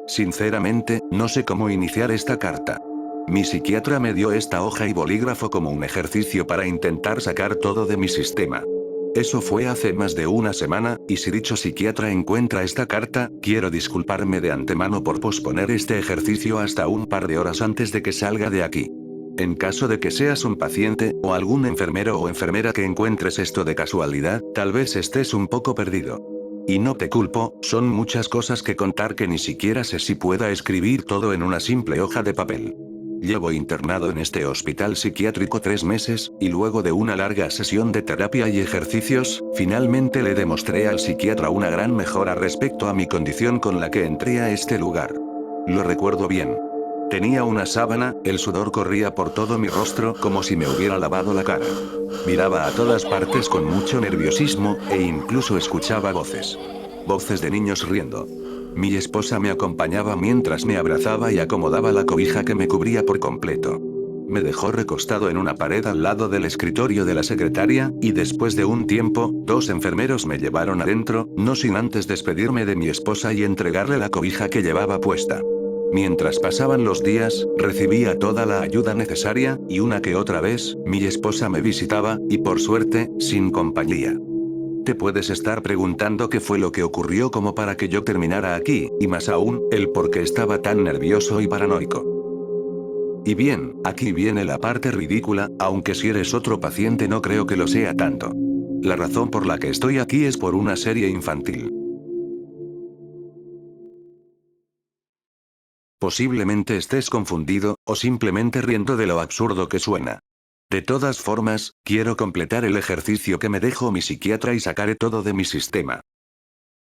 Sinceramente, no sé cómo iniciar esta carta. Mi psiquiatra me dio esta hoja y bolígrafo como un ejercicio para intentar sacar todo de mi sistema. Eso fue hace más de una semana, y si dicho psiquiatra encuentra esta carta, quiero disculparme de antemano por posponer este ejercicio hasta un par de horas antes de que salga de aquí. En caso de que seas un paciente, o algún enfermero o enfermera que encuentres esto de casualidad, tal vez estés un poco perdido. Y no te culpo, son muchas cosas que contar que ni siquiera sé si pueda escribir todo en una simple hoja de papel. Llevo internado en este hospital psiquiátrico 3 meses, y luego de una larga sesión de terapia y ejercicios, finalmente le demostré al psiquiatra una gran mejora respecto a mi condición con la que entré a este lugar. Lo recuerdo bien. Tenía una sábana, el sudor corría por todo mi rostro como si me hubiera lavado la cara. Miraba a todas partes con mucho nerviosismo, e incluso escuchaba voces. Voces de niños riendo. Mi esposa me acompañaba mientras me abrazaba y acomodaba la cobija que me cubría por completo. Me dejó recostado en una pared al lado del escritorio de la secretaria, y después de un tiempo, 2 enfermeros me llevaron adentro, no sin antes despedirme de mi esposa y entregarle la cobija que llevaba puesta. Mientras pasaban los días, recibía toda la ayuda necesaria, y una que otra vez, mi esposa me visitaba, y por suerte, sin compañía. Te puedes estar preguntando qué fue lo que ocurrió como para que yo terminara aquí, y más aún, el por qué estaba tan nervioso y paranoico. Y bien, aquí viene la parte ridícula, aunque si eres otro paciente no creo que lo sea tanto. La razón por la que estoy aquí es por una serie infantil. Posiblemente estés confundido, o simplemente riendo de lo absurdo que suena. De todas formas, quiero completar el ejercicio que me dejó mi psiquiatra y sacaré todo de mi sistema.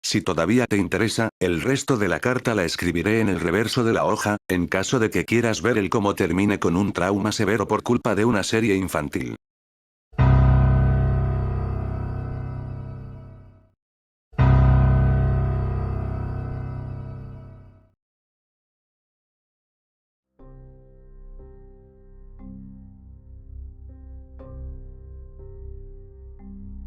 Si todavía te interesa, el resto de la carta la escribiré en el reverso de la hoja, en caso de que quieras ver el cómo termine con un trauma severo por culpa de una serie infantil.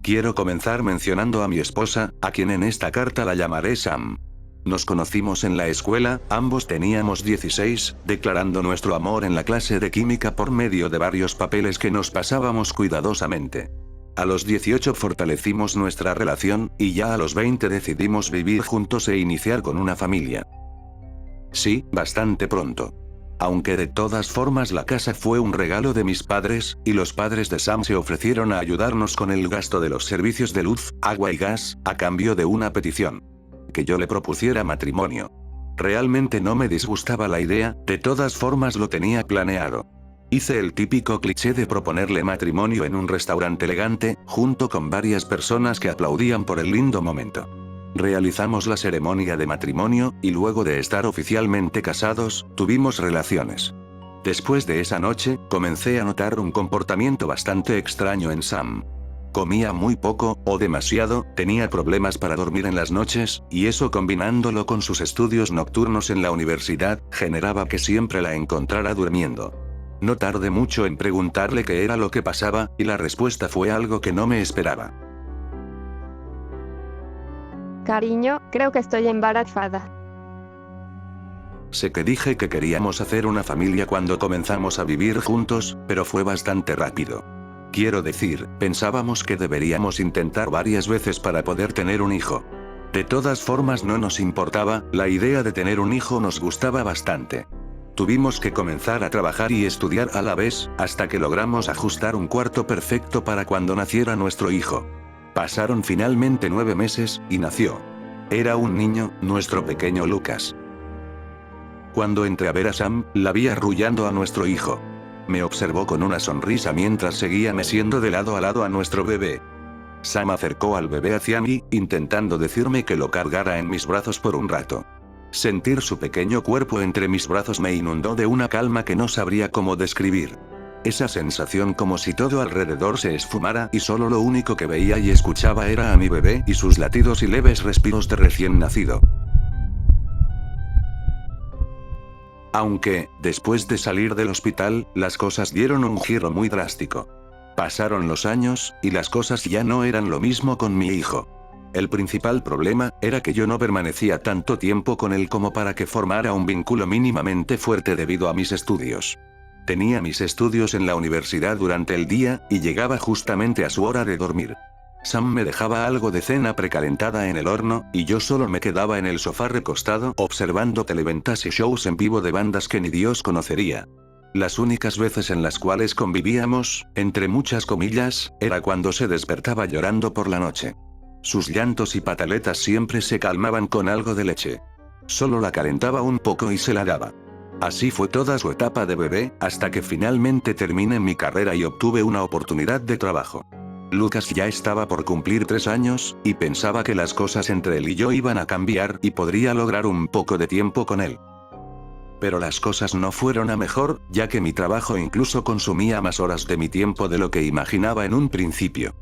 Quiero comenzar mencionando a mi esposa, a quien en esta carta la llamaré Sam. Nos conocimos en la escuela, ambos teníamos 16, declarando nuestro amor en la clase de química por medio de varios papeles que nos pasábamos cuidadosamente. A los 18 fortalecimos nuestra relación, y ya a los 20 decidimos vivir juntos e iniciar con una familia. Sí, bastante pronto. Aunque de todas formas la casa fue un regalo de mis padres, y los padres de Sam se ofrecieron a ayudarnos con el gasto de los servicios de luz, agua y gas, a cambio de una petición. Que yo le propusiera matrimonio. Realmente no me disgustaba la idea, de todas formas lo tenía planeado. Hice el típico cliché de proponerle matrimonio en un restaurante elegante, junto con varias personas que aplaudían por el lindo momento. Realizamos la ceremonia de matrimonio, y luego de estar oficialmente casados, tuvimos relaciones. Después de esa noche, comencé a notar un comportamiento bastante extraño en Sam. Comía muy poco, o demasiado, tenía problemas para dormir en las noches, y eso combinándolo con sus estudios nocturnos en la universidad, generaba que siempre la encontrara durmiendo. No tardé mucho en preguntarle qué era lo que pasaba, y la respuesta fue algo que no me esperaba. Cariño, creo que estoy embarazada. Sé que dije que queríamos hacer una familia cuando comenzamos a vivir juntos, pero fue bastante rápido. Quiero decir, pensábamos que deberíamos intentar varias veces para poder tener un hijo. De todas formas no nos importaba, la idea de tener un hijo nos gustaba bastante. Tuvimos que comenzar a trabajar y estudiar a la vez, hasta que logramos ajustar un cuarto perfecto para cuando naciera nuestro hijo. Pasaron finalmente 9 meses, y nació. Era un niño, nuestro pequeño Lucas. Cuando entré a ver a Sam, la vi arrullando a nuestro hijo. Me observó con una sonrisa mientras seguía meciendo de lado a lado a nuestro bebé. Sam acercó al bebé hacia mí, intentando decirme que lo cargara en mis brazos por un rato. Sentir su pequeño cuerpo entre mis brazos me inundó de una calma que no sabría cómo describir. Esa sensación como si todo alrededor se esfumara y solo lo único que veía y escuchaba era a mi bebé y sus latidos y leves respiros de recién nacido. Aunque, después de salir del hospital, las cosas dieron un giro muy drástico. Pasaron los años, y las cosas ya no eran lo mismo con mi hijo. El principal problema era que yo no permanecía tanto tiempo con él como para que formara un vínculo mínimamente fuerte debido a mis estudios. Tenía mis estudios en la universidad durante el día, y llegaba justamente a su hora de dormir. Sam me dejaba algo de cena precalentada en el horno, y yo solo me quedaba en el sofá recostado observando televentas y shows en vivo de bandas que ni Dios conocería. Las únicas veces en las cuales convivíamos, entre muchas comillas, era cuando se despertaba llorando por la noche. Sus llantos y pataletas siempre se calmaban con algo de leche. Solo la calentaba un poco y se la daba. Así fue toda su etapa de bebé, hasta que finalmente terminé mi carrera y obtuve una oportunidad de trabajo. Lucas ya estaba por cumplir 3 años, y pensaba que las cosas entre él y yo iban a cambiar y podría lograr un poco de tiempo con él. Pero las cosas no fueron a mejor, ya que mi trabajo incluso consumía más horas de mi tiempo de lo que imaginaba en un principio.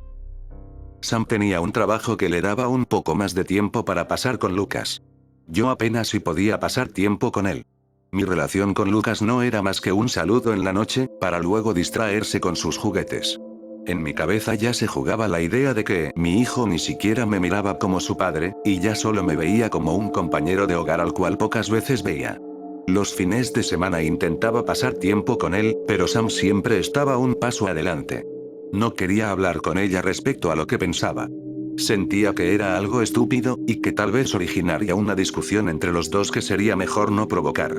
Sam tenía un trabajo que le daba un poco más de tiempo para pasar con Lucas. Yo apenas si podía pasar tiempo con él. Mi relación con Lucas no era más que un saludo en la noche, para luego distraerse con sus juguetes. En mi cabeza ya se jugaba la idea de que mi hijo ni siquiera me miraba como su padre, y ya solo me veía como un compañero de hogar al cual pocas veces veía. Los fines de semana intentaba pasar tiempo con él, pero Sam siempre estaba un paso adelante. No quería hablar con ella respecto a lo que pensaba. Sentía que era algo estúpido, y que tal vez originaría una discusión entre los dos que sería mejor no provocar.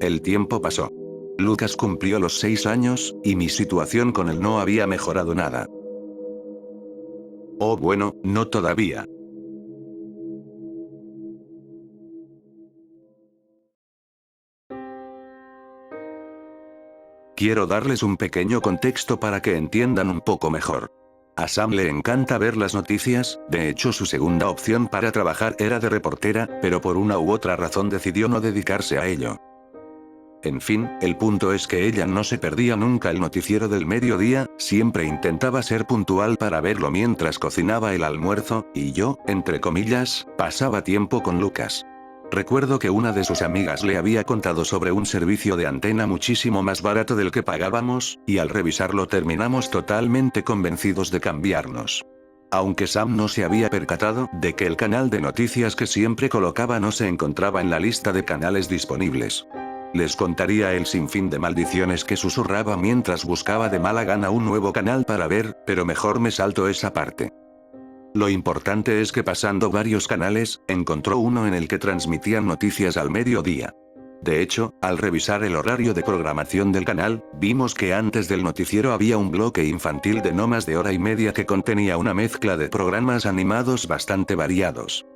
El tiempo pasó. Lucas cumplió los 6 años, y mi situación con él no había mejorado nada. Oh bueno, no todavía. Quiero darles un pequeño contexto para que entiendan un poco mejor. A Sam le encanta ver las noticias, de hecho su segunda opción para trabajar era de reportera, pero por una u otra razón decidió no dedicarse a ello. En fin, el punto es que ella no se perdía nunca el noticiero del mediodía, siempre intentaba ser puntual para verlo mientras cocinaba el almuerzo, y yo, entre comillas, pasaba tiempo con Lucas. Recuerdo que una de sus amigas le había contado sobre un servicio de antena muchísimo más barato del que pagábamos, y al revisarlo terminamos totalmente convencidos de cambiarnos. Aunque Sam no se había percatado de que el canal de noticias que siempre colocaba no se encontraba en la lista de canales disponibles. Les contaría el sinfín de maldiciones que susurraba mientras buscaba de mala gana un nuevo canal para ver, pero mejor me salto esa parte. Lo importante es que pasando varios canales, encontró uno en el que transmitían noticias al mediodía. De hecho, al revisar el horario de programación del canal, vimos que antes del noticiero había un bloque infantil de no más de hora y media que contenía una mezcla de programas animados bastante variados.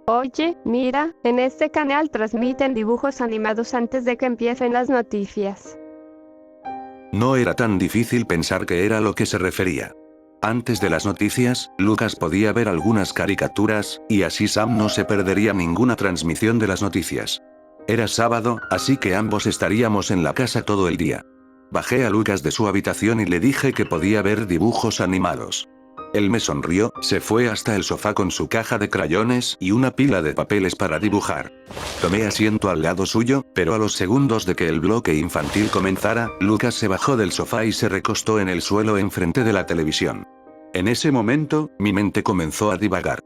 Oye, mira, en este canal transmiten dibujos animados antes de que empiecen las noticias. No era tan difícil pensar que era a lo que se refería. Antes de las noticias, Lucas podía ver algunas caricaturas, y así Sam no se perdería ninguna transmisión de las noticias. Era sábado, así que ambos estaríamos en la casa todo el día. Bajé a Lucas de su habitación y le dije que podía ver dibujos animados. Él me sonrió, se fue hasta el sofá con su caja de crayones y una pila de papeles para dibujar. Tomé asiento al lado suyo, pero a los segundos de que el bloque infantil comenzara, Lucas se bajó del sofá y se recostó en el suelo enfrente de la televisión. En ese momento, mi mente comenzó a divagar.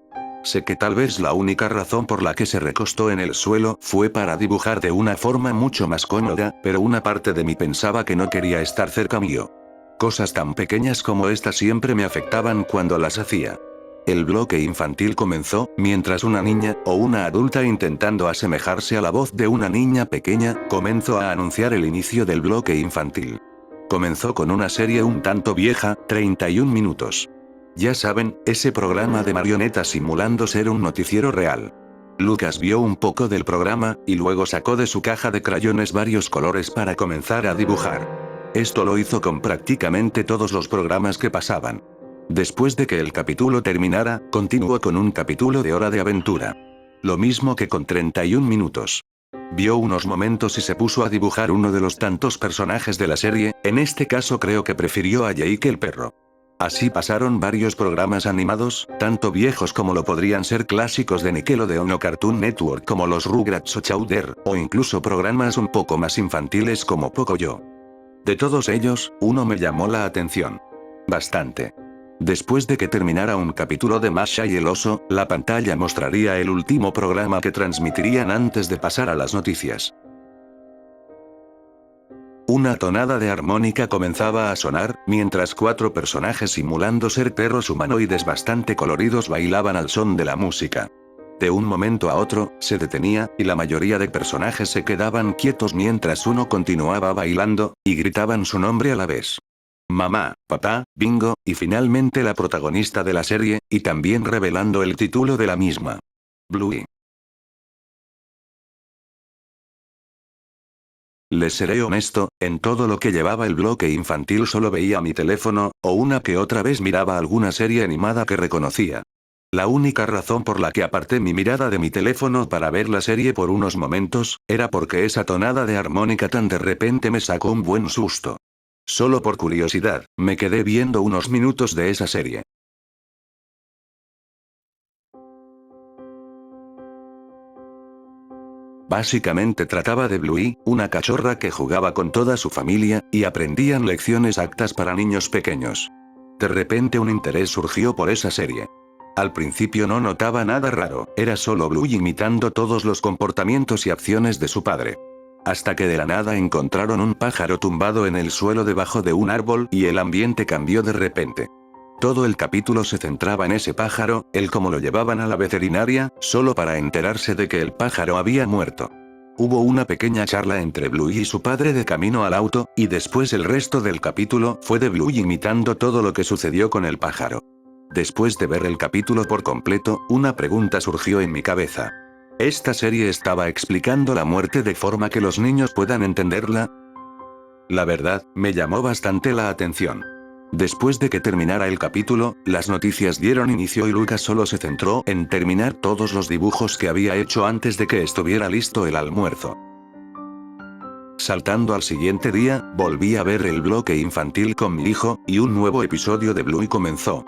Sé que tal vez la única razón por la que se recostó en el suelo fue para dibujar de una forma mucho más cómoda, pero una parte de mí pensaba que no quería estar cerca mío. Cosas tan pequeñas como esta siempre me afectaban cuando las hacía. El bloque infantil comenzó, mientras una niña, o una adulta intentando asemejarse a la voz de una niña pequeña, comenzó a anunciar el inicio del bloque infantil. Comenzó con una serie un tanto vieja, 31 minutos. Ya saben, ese programa de marionetas simulando ser un noticiero real. Lucas vio un poco del programa, y luego sacó de su caja de crayones varios colores para comenzar a dibujar. Esto lo hizo con prácticamente todos los programas que pasaban. Después de que el capítulo terminara, continuó con un capítulo de Hora de Aventura. Lo mismo que con 31 minutos. Vio unos momentos y se puso a dibujar uno de los tantos personajes de la serie, en este caso creo que prefirió a Jake el perro. Así pasaron varios programas animados, tanto viejos como lo podrían ser clásicos de Nickelodeon o Cartoon Network como los Rugrats o Chowder, o incluso programas un poco más infantiles como Pocoyo. De todos ellos, uno me llamó la atención. Bastante. Después de que terminara un capítulo de Masha y el oso, la pantalla mostraría el último programa que transmitirían antes de pasar a las noticias. Una tonada de armónica comenzaba a sonar, mientras 4 personajes simulando ser perros humanoides bastante coloridos bailaban al son de la música. De un momento a otro, se detenía, y la mayoría de personajes se quedaban quietos mientras uno continuaba bailando, y gritaban su nombre a la vez. Mamá, papá, Bingo, y finalmente la protagonista de la serie, y también revelando el título de la misma. Bluey. Les seré honesto, en todo lo que llevaba el bloque infantil solo veía mi teléfono, o una que otra vez miraba alguna serie animada que reconocía. La única razón por la que aparté mi mirada de mi teléfono para ver la serie por unos momentos, era porque esa tonada de armónica tan de repente me sacó un buen susto. Solo por curiosidad, me quedé viendo unos minutos de esa serie. Básicamente trataba de Bluey, una cachorra que jugaba con toda su familia, y aprendían lecciones aptas para niños pequeños. De repente un interés surgió por esa serie. Al principio no notaba nada raro, era solo Bluey imitando todos los comportamientos y acciones de su padre. Hasta que de la nada encontraron un pájaro tumbado en el suelo debajo de un árbol y el ambiente cambió de repente. Todo el capítulo se centraba en ese pájaro, el cómo lo llevaban a la veterinaria, solo para enterarse de que el pájaro había muerto. Hubo una pequeña charla entre Bluey y su padre de camino al auto, y después el resto del capítulo fue de Bluey imitando todo lo que sucedió con el pájaro. Después de ver el capítulo por completo, una pregunta surgió en mi cabeza. ¿Esta serie estaba explicando la muerte de forma que los niños puedan entenderla? La verdad, me llamó bastante la atención. Después de que terminara el capítulo, las noticias dieron inicio y Lucas solo se centró en terminar todos los dibujos que había hecho antes de que estuviera listo el almuerzo. Saltando al siguiente día, volví a ver el bloque infantil con mi hijo, y un nuevo episodio de Bluey comenzó.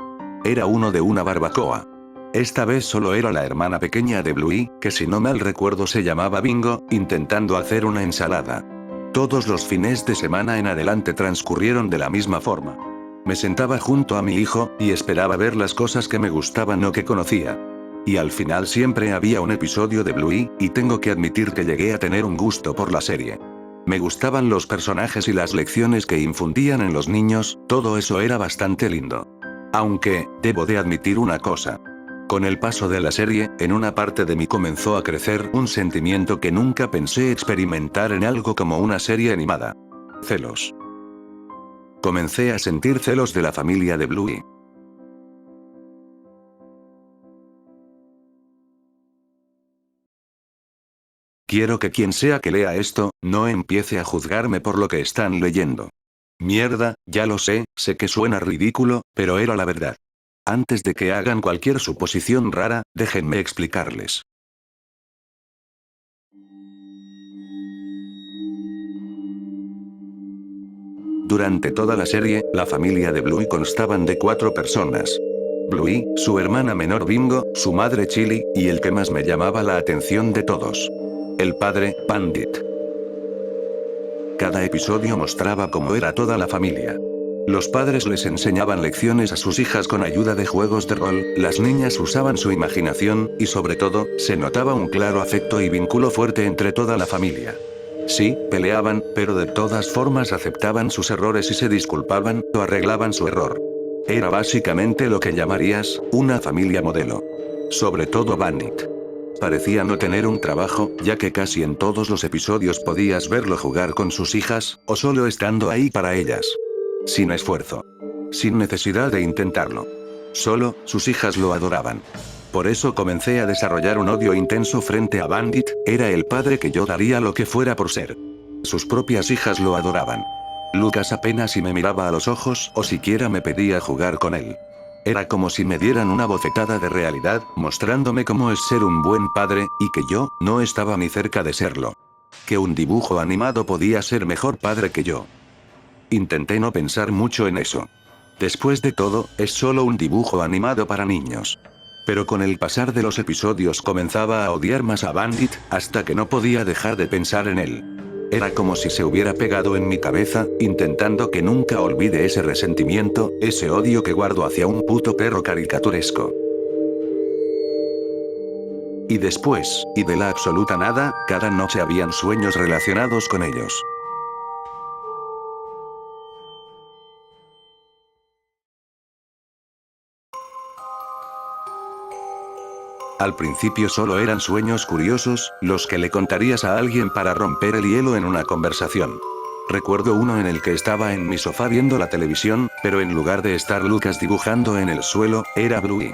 Era uno de una barbacoa. Esta vez solo era la hermana pequeña de Bluey, que si no mal recuerdo se llamaba Bingo, intentando hacer una ensalada. Todos los fines de semana en adelante transcurrieron de la misma forma. Me sentaba junto a mi hijo, y esperaba ver las cosas que me gustaban o que conocía. Y al final siempre había un episodio de Bluey, y tengo que admitir que llegué a tener un gusto por la serie. Me gustaban los personajes y las lecciones que infundían en los niños, todo eso era bastante lindo. Aunque, debo de admitir una cosa. Con el paso de la serie, en una parte de mí comenzó a crecer un sentimiento que nunca pensé experimentar en algo como una serie animada. Celos. Comencé a sentir celos de la familia de Bluey. Quiero que quien sea que lea esto, no empiece a juzgarme por lo que están leyendo. Mierda, ya lo sé que suena ridículo, pero era la verdad. Antes de que hagan cualquier suposición rara, déjenme explicarles. Durante toda la serie, la familia de Bluey constaban de 4 personas. Bluey, su hermana menor Bingo, su madre Chili, y el que más me llamaba la atención de todos. El padre, Bandit. Cada episodio mostraba cómo era toda la familia. Los padres les enseñaban lecciones a sus hijas con ayuda de juegos de rol, las niñas usaban su imaginación, y sobre todo, se notaba un claro afecto y vínculo fuerte entre toda la familia. Sí, peleaban, pero de todas formas aceptaban sus errores y se disculpaban, o arreglaban su error. Era básicamente lo que llamarías, una familia modelo. Sobre todo Bandit. Parecía no tener un trabajo, ya que casi en todos los episodios podías verlo jugar con sus hijas, o solo estando ahí para ellas. Sin esfuerzo. Sin necesidad de intentarlo. Solo, sus hijas lo adoraban. Por eso comencé a desarrollar un odio intenso frente a Bandit, era el padre que yo daría lo que fuera por ser. Sus propias hijas lo adoraban. Lucas apenas si me miraba a los ojos o siquiera me pedía jugar con él. Era como si me dieran una bofetada de realidad, mostrándome cómo es ser un buen padre, y que yo, no estaba ni cerca de serlo. Que un dibujo animado podía ser mejor padre que yo. Intenté no pensar mucho en eso. Después de todo, es solo un dibujo animado para niños. Pero con el pasar de los episodios comenzaba a odiar más a Bandit, hasta que no podía dejar de pensar en él. Era como si se hubiera pegado en mi cabeza, intentando que nunca olvide ese resentimiento, ese odio que guardo hacia un puto perro caricaturesco. Y después, y de la absoluta nada, cada noche habían sueños relacionados con ellos. Al principio solo eran sueños curiosos, los que le contarías a alguien para romper el hielo en una conversación. Recuerdo uno en el que estaba en mi sofá viendo la televisión, pero en lugar de estar Lucas dibujando en el suelo, era Bluey.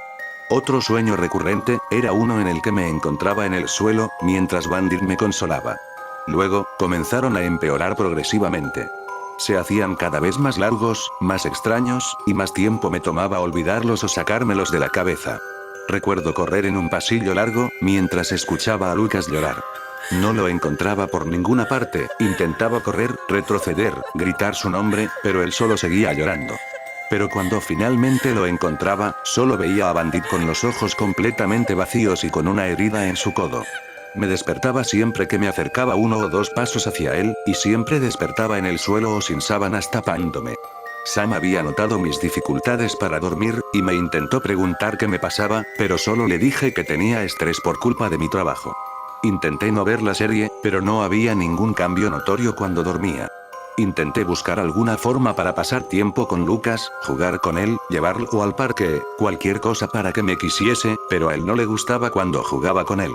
Otro sueño recurrente, era uno en el que me encontraba en el suelo, mientras Bandit me consolaba. Luego, comenzaron a empeorar progresivamente. Se hacían cada vez más largos, más extraños, y más tiempo me tomaba olvidarlos o sacármelos de la cabeza. Recuerdo correr en un pasillo largo, mientras escuchaba a Lucas llorar. No lo encontraba por ninguna parte, intentaba correr, retroceder, gritar su nombre, pero él solo seguía llorando. Pero cuando finalmente lo encontraba, solo veía a Bandit con los ojos completamente vacíos y con una herida en su codo. Me despertaba siempre que me acercaba 1 o 2 pasos hacia él, y siempre despertaba en el suelo o sin sábanas tapándome. Sam había notado mis dificultades para dormir, y me intentó preguntar qué me pasaba, pero solo le dije que tenía estrés por culpa de mi trabajo. Intenté no ver la serie, pero no había ningún cambio notorio cuando dormía. Intenté buscar alguna forma para pasar tiempo con Lucas, jugar con él, llevarlo al parque, cualquier cosa para que me quisiese, pero a él no le gustaba cuando jugaba con él.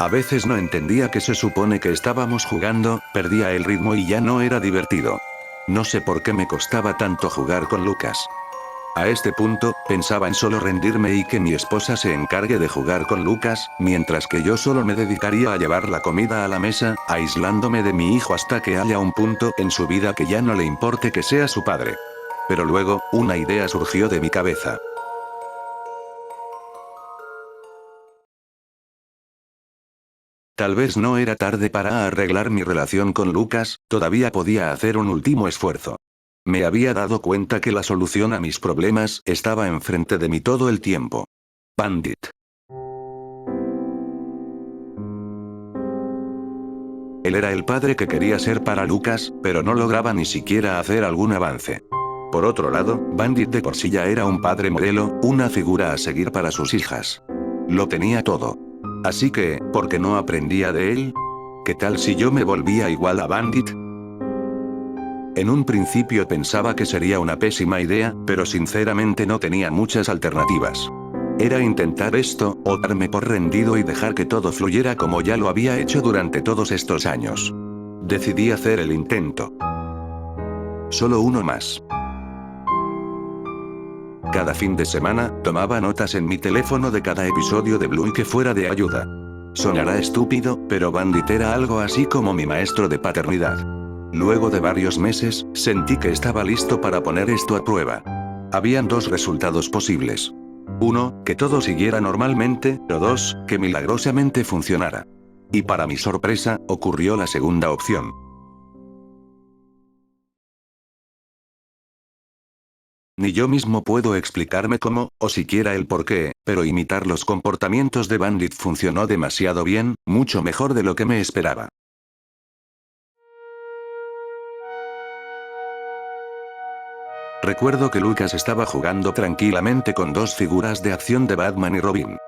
A veces no entendía que se supone que estábamos jugando, perdía el ritmo y ya no era divertido. No sé por qué me costaba tanto jugar con Lucas. A este punto, pensaba en solo rendirme y que mi esposa se encargue de jugar con Lucas, mientras que yo solo me dedicaría a llevar la comida a la mesa, aislándome de mi hijo hasta que haya un punto en su vida que ya no le importe que sea su padre. Pero luego, una idea surgió de mi cabeza. Tal vez no era tarde para arreglar mi relación con Lucas, todavía podía hacer un último esfuerzo. Me había dado cuenta que la solución a mis problemas estaba enfrente de mí todo el tiempo. Bandit. Él era el padre que quería ser para Lucas, pero no lograba ni siquiera hacer algún avance. Por otro lado, Bandit de por sí ya era un padre modelo, una figura a seguir para sus hijas. Lo tenía todo. Así que, ¿por qué no aprendía de él? ¿Qué tal si yo me volvía igual a Bandit? En un principio pensaba que sería una pésima idea, pero sinceramente no tenía muchas alternativas. Era intentar esto, o darme por rendido y dejar que todo fluyera como ya lo había hecho durante todos estos años. Decidí hacer el intento. Solo uno más. Cada fin de semana, tomaba notas en mi teléfono de cada episodio de Bluey que fuera de ayuda. Sonará estúpido, pero Bandit era algo así como mi maestro de paternidad. Luego de varios meses, sentí que estaba listo para poner esto a prueba. Habían 2 resultados posibles. 1, que todo siguiera normalmente, o 2, que milagrosamente funcionara. Y para mi sorpresa, ocurrió la segunda opción. Ni yo mismo puedo explicarme cómo, o siquiera el por qué, pero imitar los comportamientos de Bandit funcionó demasiado bien, mucho mejor de lo que me esperaba. Recuerdo que Lucas estaba jugando tranquilamente con 2 figuras de acción de Batman y Robin.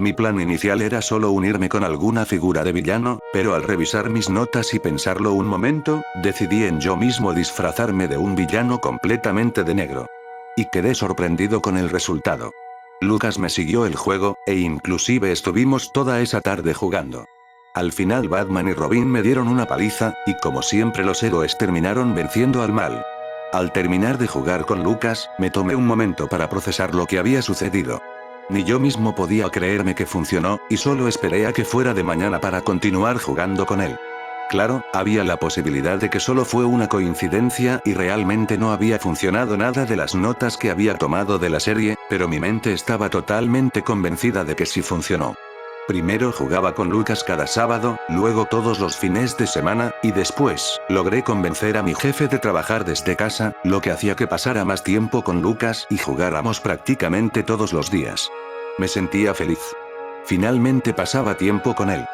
Mi plan inicial era solo unirme con alguna figura de villano, pero al revisar mis notas y pensarlo un momento, decidí en yo mismo disfrazarme de un villano completamente de negro. Y quedé sorprendido con el resultado. Lucas me siguió el juego, e inclusive estuvimos toda esa tarde jugando. Al final Batman y Robin me dieron una paliza, y como siempre los héroes terminaron venciendo al mal. Al terminar de jugar con Lucas, me tomé un momento para procesar lo que había sucedido. Ni yo mismo podía creerme que funcionó, y solo esperé a que fuera de mañana para continuar jugando con él. Claro, había la posibilidad de que solo fue una coincidencia y realmente no había funcionado nada de las notas que había tomado de la serie, pero mi mente estaba totalmente convencida de que sí funcionó. Primero jugaba con Lucas cada sábado, luego todos los fines de semana, y después, logré convencer a mi jefe de trabajar desde casa, lo que hacía que pasara más tiempo con Lucas y jugáramos prácticamente todos los días. Me sentía feliz. Finalmente pasaba tiempo con él.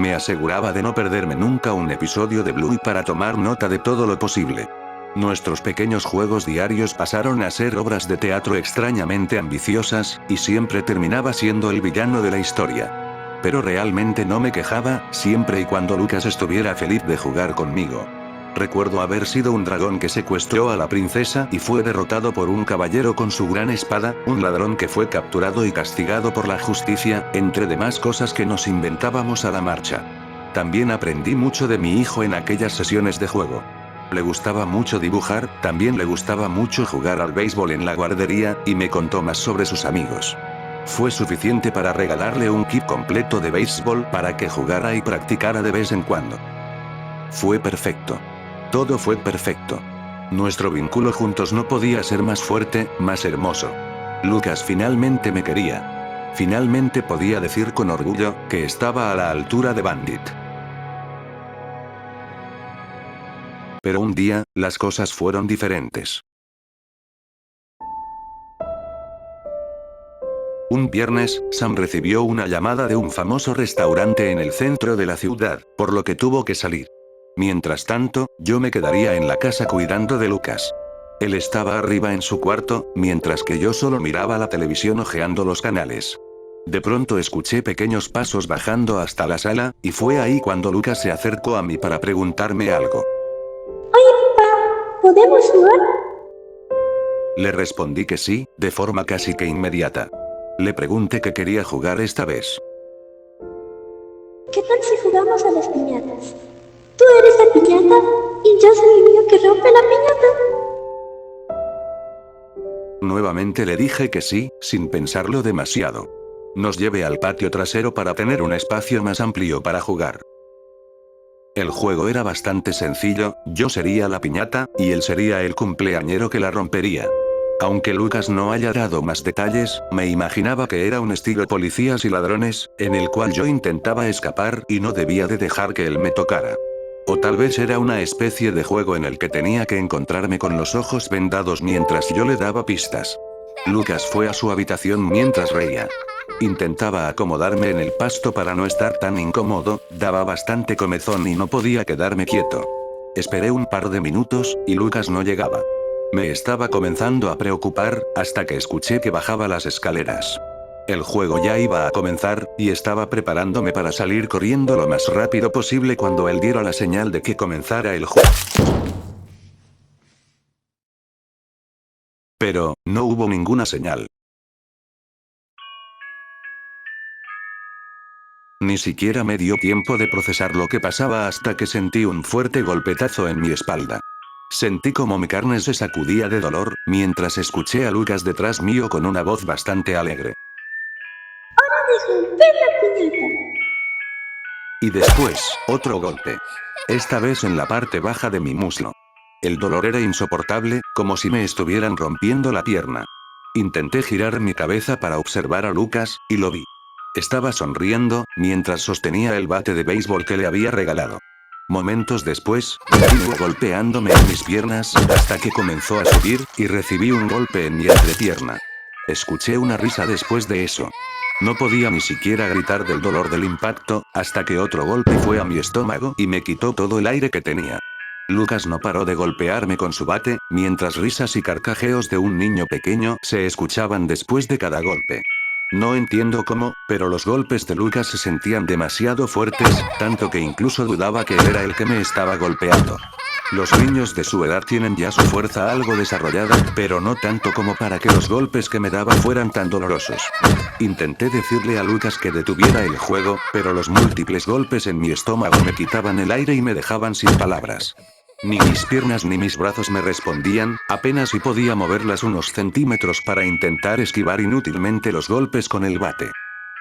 Me aseguraba de no perderme nunca un episodio de Bluey para tomar nota de todo lo posible. Nuestros pequeños juegos diarios pasaron a ser obras de teatro extrañamente ambiciosas, y siempre terminaba siendo el villano de la historia. Pero realmente no me quejaba, siempre y cuando Lucas estuviera feliz de jugar conmigo. Recuerdo haber sido un dragón que secuestró a la princesa y fue derrotado por un caballero con su gran espada, un ladrón que fue capturado y castigado por la justicia, entre demás cosas que nos inventábamos a la marcha. También aprendí mucho de mi hijo en aquellas sesiones de juego. Le gustaba mucho dibujar, también le gustaba mucho jugar al béisbol en la guardería, y me contó más sobre sus amigos. Fue suficiente para regalarle un kit completo de béisbol para que jugara y practicara de vez en cuando. Fue perfecto. Todo fue perfecto. Nuestro vínculo juntos no podía ser más fuerte, más hermoso. Lucas finalmente me quería. Finalmente podía decir con orgullo que estaba a la altura de Bandit. Pero un día, las cosas fueron diferentes. Un viernes, Sam recibió una llamada de un famoso restaurante en el centro de la ciudad, por lo que tuvo que salir. Mientras tanto, yo me quedaría en la casa cuidando de Lucas. Él estaba arriba en su cuarto, mientras que yo solo miraba la televisión hojeando los canales. De pronto escuché pequeños pasos bajando hasta la sala, y fue ahí cuando Lucas se acercó a mí para preguntarme algo. ¿Podemos jugar? Le respondí que sí, de forma casi que inmediata. Le pregunté que quería jugar esta vez. ¿Qué tal si jugamos a las piñatas? Tú eres la piñata y yo soy el niño que rompe la piñata. Nuevamente le dije que sí, sin pensarlo demasiado. Nos llevé al patio trasero para tener un espacio más amplio para jugar. El juego era bastante sencillo, yo sería la piñata, y él sería el cumpleañero que la rompería. Aunque Lucas no haya dado más detalles, me imaginaba que era un estilo policías y ladrones, en el cual yo intentaba escapar y no debía de dejar que él me tocara. O tal vez era una especie de juego en el que tenía que encontrarme con los ojos vendados mientras yo le daba pistas. Lucas fue a su habitación mientras reía. Intentaba acomodarme en el pasto para no estar tan incómodo, daba bastante comezón y no podía quedarme quieto. Esperé un par de minutos, y Lucas no llegaba. Me estaba comenzando a preocupar, hasta que escuché que bajaba las escaleras. El juego ya iba a comenzar, y estaba preparándome para salir corriendo lo más rápido posible cuando él diera la señal de que comenzara el juego. Pero, no hubo ninguna señal. Ni siquiera me dio tiempo de procesar lo que pasaba hasta que sentí un fuerte golpetazo en mi espalda. Sentí como mi carne se sacudía de dolor, mientras escuché a Lucas detrás mío con una voz bastante alegre. ¡Hora de romper la piñata! Y después, otro golpe. Esta vez en la parte baja de mi muslo. El dolor era insoportable, como si me estuvieran rompiendo la pierna. Intenté girar mi cabeza para observar a Lucas, y lo vi. Estaba sonriendo, mientras sostenía el bate de béisbol que le había regalado. Momentos después, continuó golpeándome en mis piernas, hasta que comenzó a subir, y recibí un golpe en mi entrepierna. Escuché una risa después de eso. No podía ni siquiera gritar del dolor del impacto, hasta que otro golpe fue a mi estómago y me quitó todo el aire que tenía. Lucas no paró de golpearme con su bate, mientras risas y carcajeos de un niño pequeño se escuchaban después de cada golpe. No entiendo cómo, pero los golpes de Lucas se sentían demasiado fuertes, tanto que incluso dudaba que él era el que me estaba golpeando. Los niños de su edad tienen ya su fuerza algo desarrollada, pero no tanto como para que los golpes que me daba fueran tan dolorosos. Intenté decirle a Lucas que detuviera el juego, pero los múltiples golpes en mi estómago me quitaban el aire y me dejaban sin palabras. Ni mis piernas ni mis brazos me respondían, apenas si podía moverlas unos centímetros para intentar esquivar inútilmente los golpes con el bate.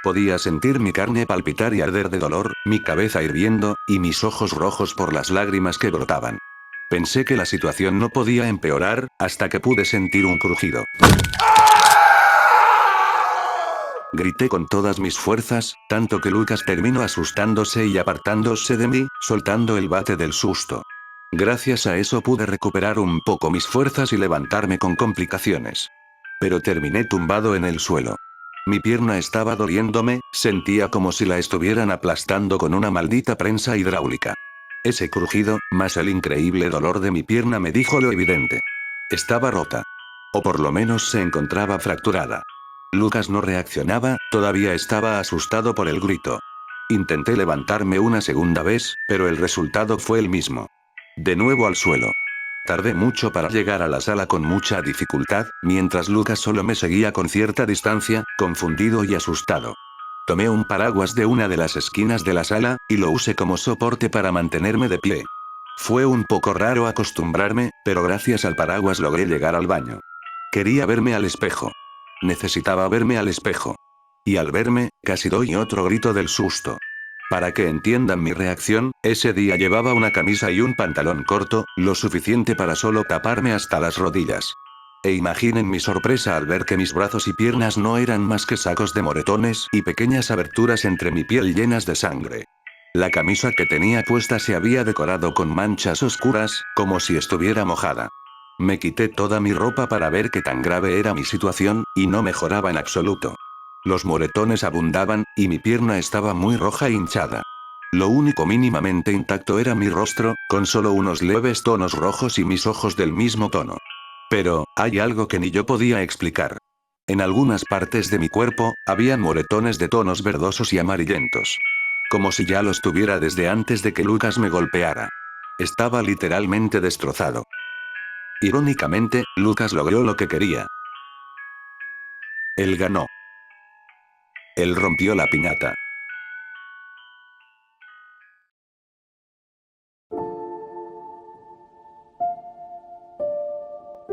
Podía sentir mi carne palpitar y arder de dolor, mi cabeza hirviendo, y mis ojos rojos por las lágrimas que brotaban. Pensé que la situación no podía empeorar, hasta que pude sentir un crujido. Grité con todas mis fuerzas, tanto que Lucas terminó asustándose y apartándose de mí, soltando el bate del susto. Gracias a eso pude recuperar un poco mis fuerzas y levantarme con complicaciones. Pero terminé tumbado en el suelo. Mi pierna estaba doliéndome, sentía como si la estuvieran aplastando con una maldita prensa hidráulica. Ese crujido, más el increíble dolor de mi pierna me dijo lo evidente. Estaba rota. O por lo menos se encontraba fracturada. Lucas no reaccionaba, todavía estaba asustado por el grito. Intenté levantarme una segunda vez, pero el resultado fue el mismo. De nuevo al suelo. Tardé mucho para llegar a la sala con mucha dificultad, mientras Lucas solo me seguía con cierta distancia, confundido y asustado. Tomé un paraguas de una de las esquinas de la sala, y lo usé como soporte para mantenerme de pie. Fue un poco raro acostumbrarme, pero gracias al paraguas logré llegar al baño. Quería verme al espejo. Necesitaba verme al espejo. Y al verme, casi doy otro grito del susto. Para que entiendan mi reacción, ese día llevaba una camisa y un pantalón corto, lo suficiente para solo taparme hasta las rodillas. E imaginen mi sorpresa al ver que mis brazos y piernas no eran más que sacos de moretones y pequeñas aberturas entre mi piel llenas de sangre. La camisa que tenía puesta se había decorado con manchas oscuras, como si estuviera mojada. Me quité toda mi ropa para ver qué tan grave era mi situación, y no mejoraba en absoluto. Los moretones abundaban, y mi pierna estaba muy roja e hinchada. Lo único mínimamente intacto era mi rostro, con solo unos leves tonos rojos y mis ojos del mismo tono. Pero, hay algo que ni yo podía explicar. En algunas partes de mi cuerpo, habían moretones de tonos verdosos y amarillentos. Como si ya los tuviera desde antes de que Lucas me golpeara. Estaba literalmente destrozado. Irónicamente, Lucas logró lo que quería. Él ganó. Él rompió la piñata.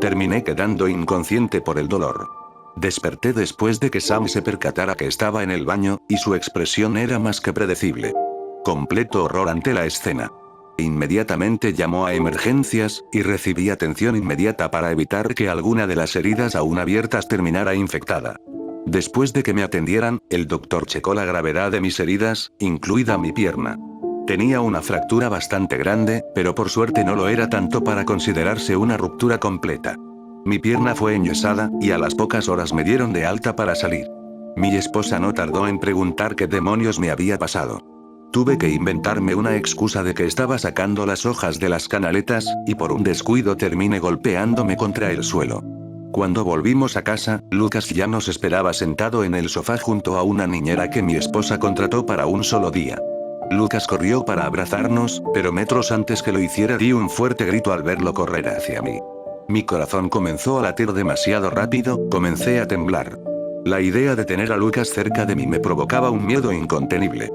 Terminé quedando inconsciente por el dolor. Desperté después de que Sam se percatara que estaba en el baño, y su expresión era más que predecible. Completo horror ante la escena. Inmediatamente llamó a emergencias, y recibí atención inmediata para evitar que alguna de las heridas aún abiertas terminara infectada. Después de que me atendieran, el doctor checó la gravedad de mis heridas, incluida mi pierna. Tenía una fractura bastante grande, pero por suerte no lo era tanto para considerarse una ruptura completa. Mi pierna fue enyesada, y a las pocas horas me dieron de alta para salir. Mi esposa no tardó en preguntar qué demonios me había pasado. Tuve que inventarme una excusa de que estaba sacando las hojas de las canaletas, y por un descuido terminé golpeándome contra el suelo. Cuando volvimos a casa, Lucas ya nos esperaba sentado en el sofá junto a una niñera que mi esposa contrató para un solo día. Lucas corrió para abrazarnos, pero metros antes que lo hiciera di un fuerte grito al verlo correr hacia mí. Mi corazón comenzó a latir demasiado rápido, comencé a temblar. La idea de tener a Lucas cerca de mí me provocaba un miedo incontenible.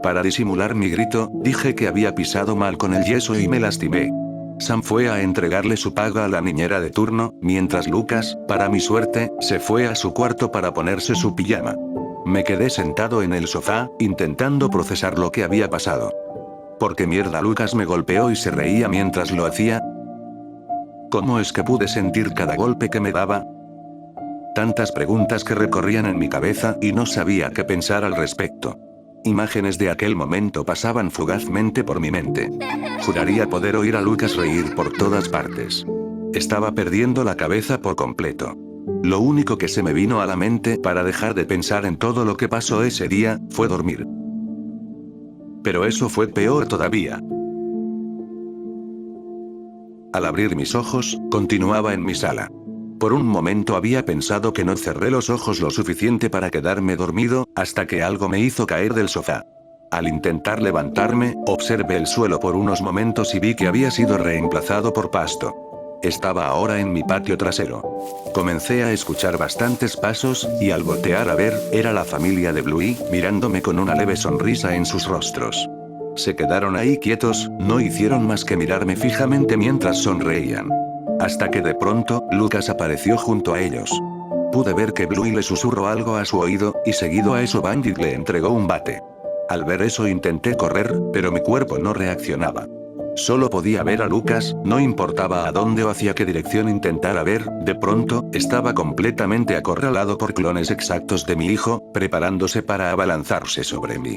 Para disimular mi grito, dije que había pisado mal con el yeso y me lastimé. Sam fue a entregarle su paga a la niñera de turno, mientras Lucas, para mi suerte, se fue a su cuarto para ponerse su pijama. Me quedé sentado en el sofá, intentando procesar lo que había pasado. ¿Por qué mierda Lucas me golpeó y se reía mientras lo hacía? ¿Cómo es que pude sentir cada golpe que me daba? Tantas preguntas que recorrían en mi cabeza y no sabía qué pensar al respecto. Imágenes de aquel momento pasaban fugazmente por mi mente. Juraría poder oír a Lucas reír por todas partes. Estaba perdiendo la cabeza por completo. Lo único que se me vino a la mente para dejar de pensar en todo lo que pasó ese día, fue dormir. Pero eso fue peor todavía. Al abrir mis ojos, continuaba en mi sala. Por un momento había pensado que no cerré los ojos lo suficiente para quedarme dormido, hasta que algo me hizo caer del sofá. Al intentar levantarme, observé el suelo por unos momentos y vi que había sido reemplazado por pasto. Estaba ahora en mi patio trasero. Comencé a escuchar bastantes pasos, y al voltear a ver, era la familia de Bluey, mirándome con una leve sonrisa en sus rostros. Se quedaron ahí quietos, no hicieron más que mirarme fijamente mientras sonreían. Hasta que de pronto, Lucas apareció junto a ellos. Pude ver que Bluey le susurró algo a su oído, y seguido a eso Bandit le entregó un bate. Al ver eso intenté correr, pero mi cuerpo no reaccionaba. Solo podía ver a Lucas, no importaba a dónde o hacia qué dirección intentara ver, de pronto, estaba completamente acorralado por clones exactos de mi hijo, preparándose para abalanzarse sobre mí.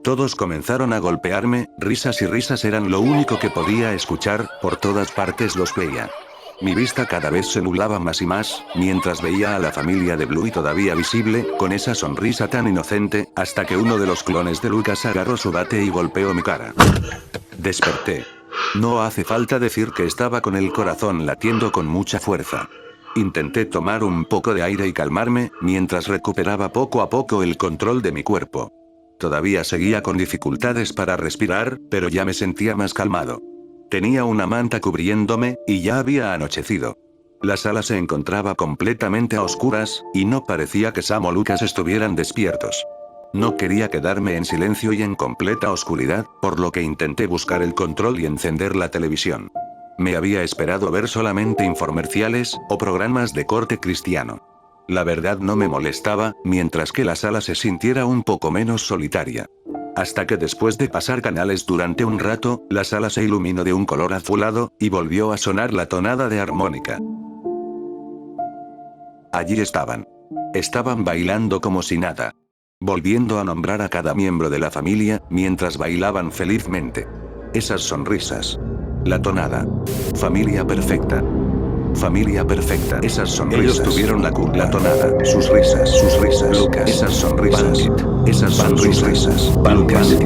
Todos comenzaron a golpearme, risas y risas eran lo único que podía escuchar, por todas partes los veía. Mi vista cada vez se nublaba más y más, mientras veía a la familia de Bluey todavía visible, con esa sonrisa tan inocente, hasta que uno de los clones de Lucas agarró su bate y golpeó mi cara. Desperté. No hace falta decir que estaba con el corazón latiendo con mucha fuerza. Intenté tomar un poco de aire y calmarme, mientras recuperaba poco a poco el control de mi cuerpo. Todavía seguía con dificultades para respirar, pero ya me sentía más calmado. Tenía una manta cubriéndome, y ya había anochecido. La sala se encontraba completamente a oscuras, y no parecía que Sam o Lucas estuvieran despiertos. No quería quedarme en silencio y en completa oscuridad, por lo que intenté buscar el control y encender la televisión. Me había esperado ver solamente infomerciales, o programas de corte cristiano. La verdad no me molestaba, mientras que la sala se sintiera un poco menos solitaria. Hasta que después de pasar canales durante un rato, la sala se iluminó de un color azulado, y volvió a sonar la tonada de armónica. Allí estaban. Estaban bailando como si nada. Volviendo a nombrar a cada miembro de la familia, mientras bailaban felizmente. Esas sonrisas. La tonada. Familia perfecta. Familia perfecta. Esas sonrisas. Ellos tuvieron la tonada. Sus risas. Lucas. Esas sonrisas. Esas sonrisas. Lucas.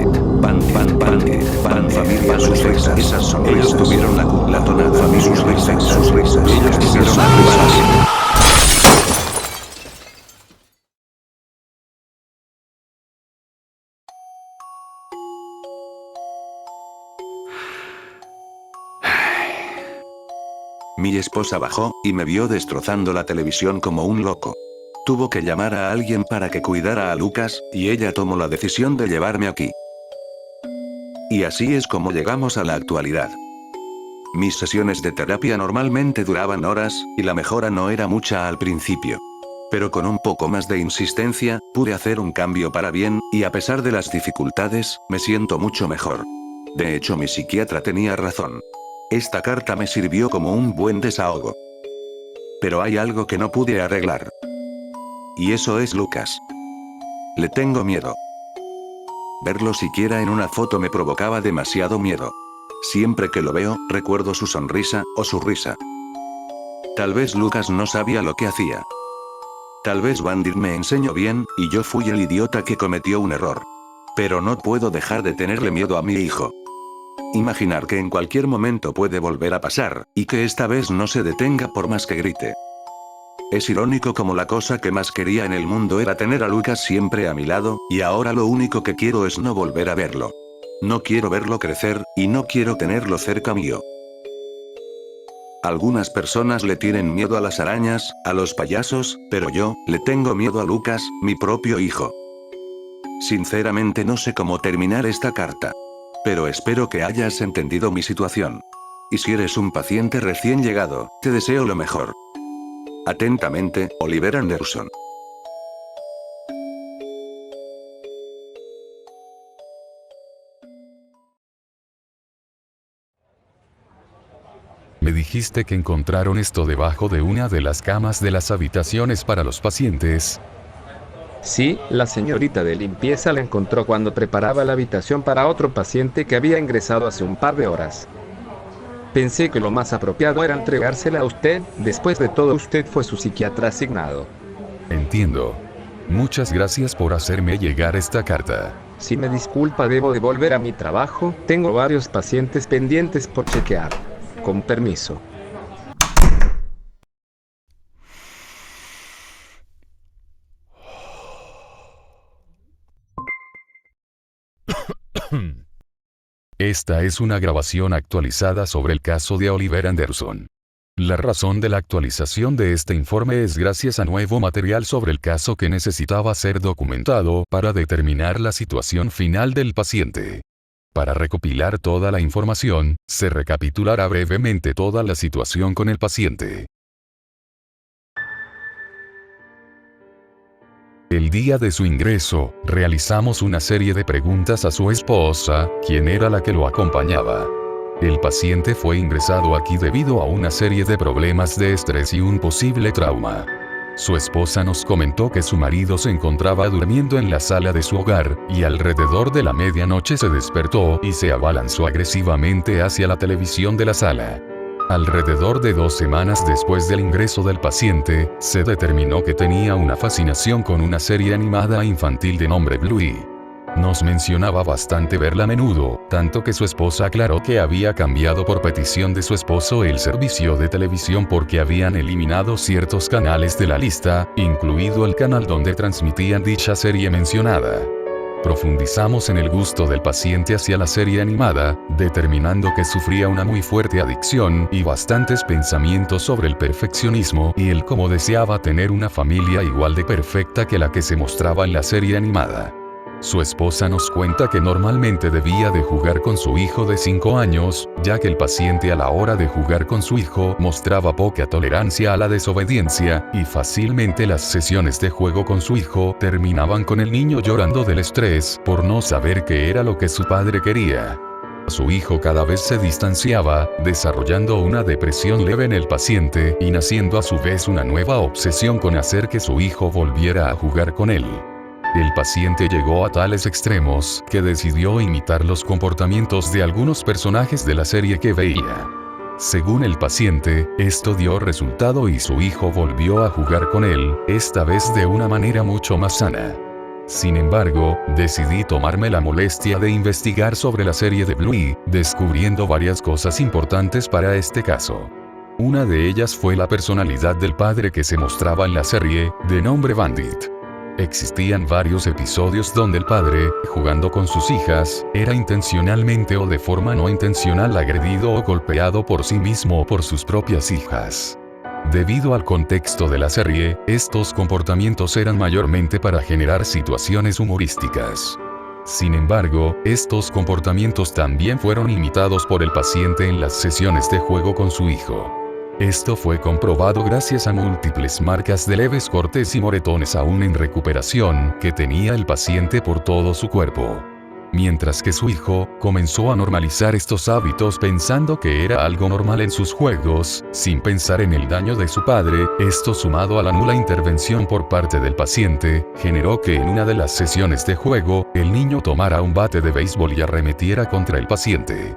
Familia sus risas. Esas sonrisas. Ellos tuvieron la tonada. Familia sus risas. Ellos tuvieron la risas. Mi esposa bajó, y me vio destrozando la televisión como un loco. Tuvo que llamar a alguien para que cuidara a Lucas, y ella tomó la decisión de llevarme aquí. Y así es como llegamos a la actualidad. Mis sesiones de terapia normalmente duraban horas, y la mejora no era mucha al principio. Pero con un poco más de insistencia, pude hacer un cambio para bien, y a pesar de las dificultades, me siento mucho mejor. De hecho, mi psiquiatra tenía razón. Esta carta me sirvió como un buen desahogo. Pero hay algo que no pude arreglar. Y eso es Lucas. Le tengo miedo. Verlo siquiera en una foto me provocaba demasiado miedo. Siempre que lo veo, recuerdo su sonrisa, o su risa. Tal vez Lucas no sabía lo que hacía. Tal vez Bandit me enseñó bien, y yo fui el idiota que cometió un error. Pero no puedo dejar de tenerle miedo a mi hijo. Imaginar que en cualquier momento puede volver a pasar, y que esta vez no se detenga por más que grite. Es irónico como la cosa que más quería en el mundo era tener a Lucas siempre a mi lado, y ahora lo único que quiero es no volver a verlo. No quiero verlo crecer, y no quiero tenerlo cerca mío. Algunas personas le tienen miedo a las arañas, a los payasos, pero yo, le tengo miedo a Lucas, mi propio hijo. Sinceramente no sé cómo terminar esta carta. Pero espero que hayas entendido mi situación. Y si eres un paciente recién llegado, te deseo lo mejor. Atentamente, Oliver Anderson. Me dijiste que encontraron esto debajo de una de las camas de las habitaciones para los pacientes. Sí, la señorita de limpieza la encontró cuando preparaba la habitación para otro paciente que había ingresado hace un par de horas. Pensé que lo más apropiado era entregársela a usted, después de todo usted fue su psiquiatra asignado. Entiendo. Muchas gracias por hacerme llegar esta carta. Si me disculpa, debo de volver a mi trabajo, tengo varios pacientes pendientes por chequear. Con permiso. Esta es una grabación actualizada sobre el caso de Oliver Anderson. La razón de la actualización de este informe es gracias a nuevo material sobre el caso que necesitaba ser documentado para determinar la situación final del paciente. Para recopilar toda la información, se recapitulará brevemente toda la situación con el paciente. El día de su ingreso, realizamos una serie de preguntas a su esposa, quien era la que lo acompañaba. El paciente fue ingresado aquí debido a una serie de problemas de estrés y un posible trauma. Su esposa nos comentó que su marido se encontraba durmiendo en la sala de su hogar, y alrededor de la medianoche se despertó y se abalanzó agresivamente hacia la televisión de la sala. Alrededor de 2 semanas después del ingreso del paciente, se determinó que tenía una fascinación con una serie animada infantil de nombre Bluey. Nos mencionaba bastante verla a menudo, tanto que su esposa aclaró que había cambiado por petición de su esposo el servicio de televisión porque habían eliminado ciertos canales de la lista, incluido el canal donde transmitían dicha serie mencionada. Profundizamos en el gusto del paciente hacia la serie animada, determinando que sufría una muy fuerte adicción y bastantes pensamientos sobre el perfeccionismo y el cómo deseaba tener una familia igual de perfecta que la que se mostraba en la serie animada. Su esposa nos cuenta que normalmente debía de jugar con su hijo de 5 años, ya que el paciente a la hora de jugar con su hijo mostraba poca tolerancia a la desobediencia, y fácilmente las sesiones de juego con su hijo terminaban con el niño llorando del estrés por no saber qué era lo que su padre quería. Su hijo cada vez se distanciaba, desarrollando una depresión leve en el paciente y naciendo a su vez una nueva obsesión con hacer que su hijo volviera a jugar con él. El paciente llegó a tales extremos que decidió imitar los comportamientos de algunos personajes de la serie que veía. Según el paciente, esto dio resultado y su hijo volvió a jugar con él, esta vez de una manera mucho más sana. Sin embargo, decidí tomarme la molestia de investigar sobre la serie de Bluey, descubriendo varias cosas importantes para este caso. Una de ellas fue la personalidad del padre que se mostraba en la serie, de nombre Bandit. Existían varios episodios donde el padre, jugando con sus hijas, era intencionalmente o de forma no intencional agredido o golpeado por sí mismo o por sus propias hijas. Debido al contexto de la serie, estos comportamientos eran mayormente para generar situaciones humorísticas. Sin embargo, estos comportamientos también fueron imitados por el paciente en las sesiones de juego con su hijo. Esto fue comprobado gracias a múltiples marcas de leves cortes y moretones aún en recuperación que tenía el paciente por todo su cuerpo. Mientras que su hijo comenzó a normalizar estos hábitos pensando que era algo normal en sus juegos, sin pensar en el daño de su padre, esto sumado a la nula intervención por parte del paciente, generó que en una de las sesiones de juego, el niño tomara un bate de béisbol y arremetiera contra el paciente.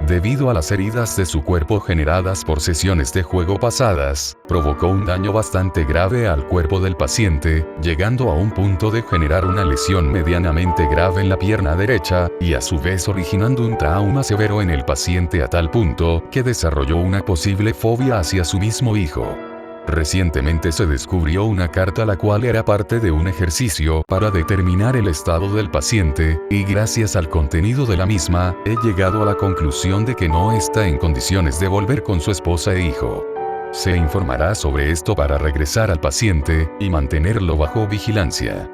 Debido a las heridas de su cuerpo generadas por sesiones de juego pasadas, provocó un daño bastante grave al cuerpo del paciente, llegando a un punto de generar una lesión medianamente grave en la pierna derecha, y a su vez originando un trauma severo en el paciente a tal punto que desarrolló una posible fobia hacia su mismo hijo. Recientemente se descubrió una carta la cual era parte de un ejercicio para determinar el estado del paciente, y gracias al contenido de la misma, he llegado a la conclusión de que no está en condiciones de volver con su esposa e hijo. Se informará sobre esto para regresar al paciente y mantenerlo bajo vigilancia.